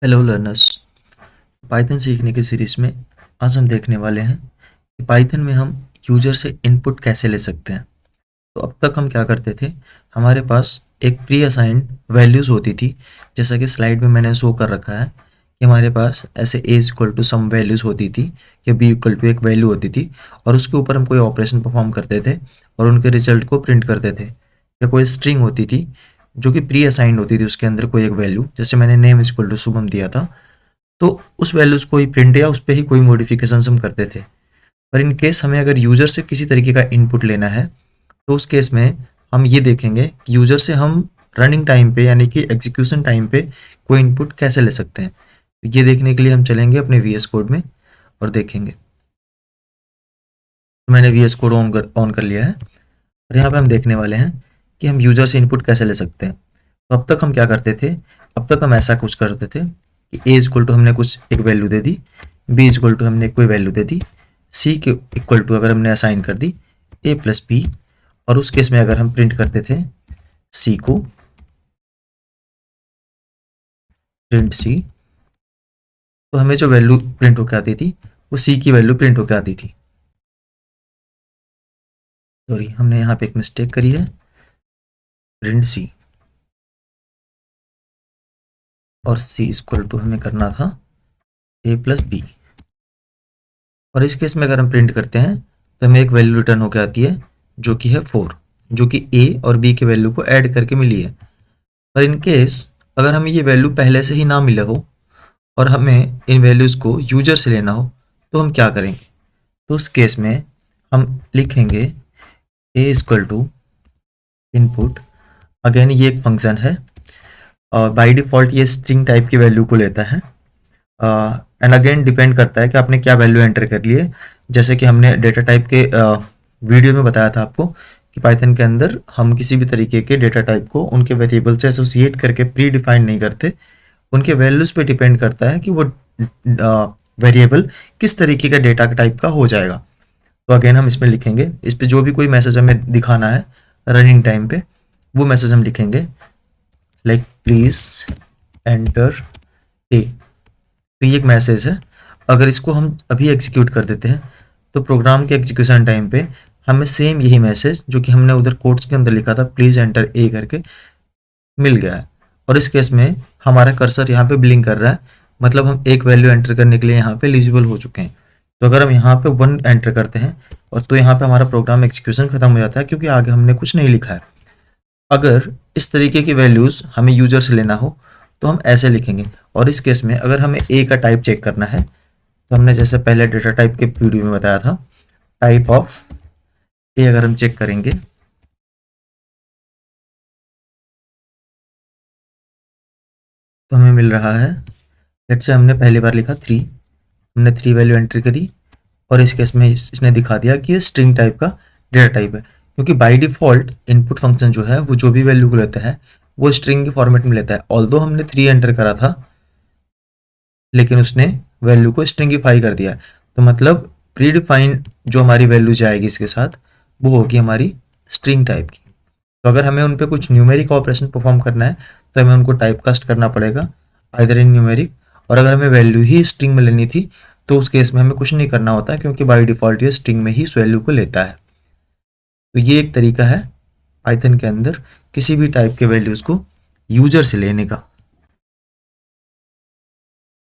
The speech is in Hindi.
Hello learners. पाइथन सीखने की सीरीज में आज हम देखने वाले हैं कि पाइथन में हम यूजर से इनपुट कैसे ले सकते हैं। तो अब तक हम क्या करते थे, हमारे पास एक प्री असाइंड वैल्यूज़ होती थी, जैसा कि स्लाइड में मैंने शो कर रखा है कि हमारे पास ऐसे ए इक्वल टू सम वैल्यूज़ होती थी या बी इक्वल टू एक वैल्यू होती थी और उसके ऊपर हम कोई ऑपरेशन परफॉर्म करते थे और उनके रिजल्ट को प्रिंट करते थे। या कोई स्ट्रिंग होती थी जो कि प्री असाइंड होती थी, उसके अंदर कोई एक वैल्यू, जैसे मैंने नेम इक्वल टू शुभम दिया था, तो उस वैल्यूज़ को ही प्रिंट या उस पर ही कोई मॉडिफिकेशंस हम करते थे। पर इन केस हमें अगर यूज़र से किसी तरीके का इनपुट लेना है, तो उस केस में हम ये देखेंगे कि यूज़र से हम रनिंग टाइम पे यानी कि एग्जीक्यूशन टाइम पे कोई इनपुट कैसे ले सकते हैं। तो ये देखने के लिए हम चलेंगे अपने वीएस कोड में और देखेंगे। तो मैंने वीएस कोड ऑन कर लिया है और यहाँ पे हम देखने वाले हैं कि हम यूज़र से इनपुट कैसे ले सकते हैं। तो अब तक हम क्या करते थे, अब तक हम ऐसा कुछ करते थे कि ए इक्वल टू हमने कुछ एक वैल्यू दे दी, बी इक्वल टू हमने कोई वैल्यू दे दी, सी के इक्वल टू अगर हमने असाइन कर दी ए प्लस बी, और उस केस में अगर हम प्रिंट करते थे सी को, प्रिंट सी, तो हमें जो वैल्यू प्रिंट होकर आती थी वो सी की वैल्यू प्रिंट होकर आती थी। सॉरी, हमने यहाँ पे एक मिस्टेक करी है, प्रिंट सी, और सी इक्वल टू हमें करना था ए प्लस बी। और इस केस में अगर हम प्रिंट करते हैं तो हमें एक वैल्यू रिटर्न होकर आती है जो कि है 4, जो कि ए और बी के वैल्यू को ऐड करके मिली है। पर इन केस अगर हमें ये वैल्यू पहले से ही ना मिला हो और हमें इन वैल्यूज़ को यूजर से लेना हो, तो हम क्या करेंगे। तो उस केस में हम लिखेंगे ए इक्वल टू इनपुट। अगेन ये एक फंक्शन है और बाय डिफ़ॉल्ट ये स्ट्रिंग टाइप की वैल्यू को लेता है। एंड अगेन डिपेंड करता है कि आपने क्या वैल्यू एंटर कर लिए। जैसे कि हमने डेटा टाइप के वीडियो में बताया था आपको कि पाइथन के अंदर हम किसी भी तरीके के डेटा टाइप को उनके वेरिएबल से एसोसिएट करके प्री डिफाइन नहीं करते, उनके वैल्यूज़ पे डिपेंड करता है कि वो वेरिएबल किस तरीके का डेटा टाइप का हो जाएगा। तो अगेन हम इसमें लिखेंगे, इस पर जो भी कोई मैसेज हमें दिखाना है रनिंग टाइम पे, वो मैसेज हम लिखेंगे लाइक प्लीज़ एंटर ए। तो ये एक मैसेज है, अगर इसको हम अभी एग्जीक्यूट कर देते हैं तो प्रोग्राम के एग्जीक्यूशन टाइम पे हमें सेम यही मैसेज जो कि हमने उधर कोड्स के अंदर लिखा था प्लीज़ एंटर ए करके, मिल गया है। और इस केस में हमारा कर्सर यहाँ पे ब्लिंक कर रहा है, मतलब हम एक वैल्यू एंटर करने के लिए यहाँ पे एलिजिबल हो चुके हैं। तो अगर हम यहाँ पे 1 एंटर करते हैं और तो यहाँ पे हमारा प्रोग्राम एग्जीक्यूशन खत्म हो जाता है, क्योंकि आगे हमने कुछ नहीं लिखा है। अगर इस तरीके की वैल्यूज़ हमें यूजर से लेना हो तो हम ऐसे लिखेंगे। और इस केस में अगर हमें ए का टाइप चेक करना है, तो हमने जैसे पहले डेटा टाइप के वीडियो में बताया था, टाइप ऑफ ए अगर हम चेक करेंगे तो हमें मिल रहा है, लेट्स से हमने पहली बार लिखा 3, हमने 3 वैल्यू एंट्री करी और इस केस में इसने दिखा दिया कि ये स्ट्रिंग टाइप का डेटा टाइप है, क्योंकि बाय डिफ़ॉल्ट इनपुट फंक्शन जो है वो जो भी वैल्यू को लेता है वो स्ट्रिंग के फॉर्मेट में लेता है। ऑल्दो हमने 3 एंटर करा था, लेकिन उसने वैल्यू को स्ट्रिंगिफाई कर दिया। तो मतलब प्री डिफाइंड जो हमारी वैल्यू जाएगी इसके साथ, वो होगी हमारी स्ट्रिंग टाइप की। तो अगर हमें उन पे कुछ न्यूमेरिक ऑपरेशन परफॉर्म करना है तो हमें उनको टाइप कास्ट करना पड़ेगा आइदर इन न्यूमेरिक, और अगर हमें वैल्यू ही स्ट्रिंग में लेनी थी तो उस केस में हमें कुछ नहीं करना होता, क्योंकि बाय डिफ़ॉल्ट ये स्ट्रिंग में ही इस वैल्यू को लेता है। तो ये एक तरीका है पाइथन के अंदर किसी भी टाइप के वैल्यूज़ को यूजर से लेने का।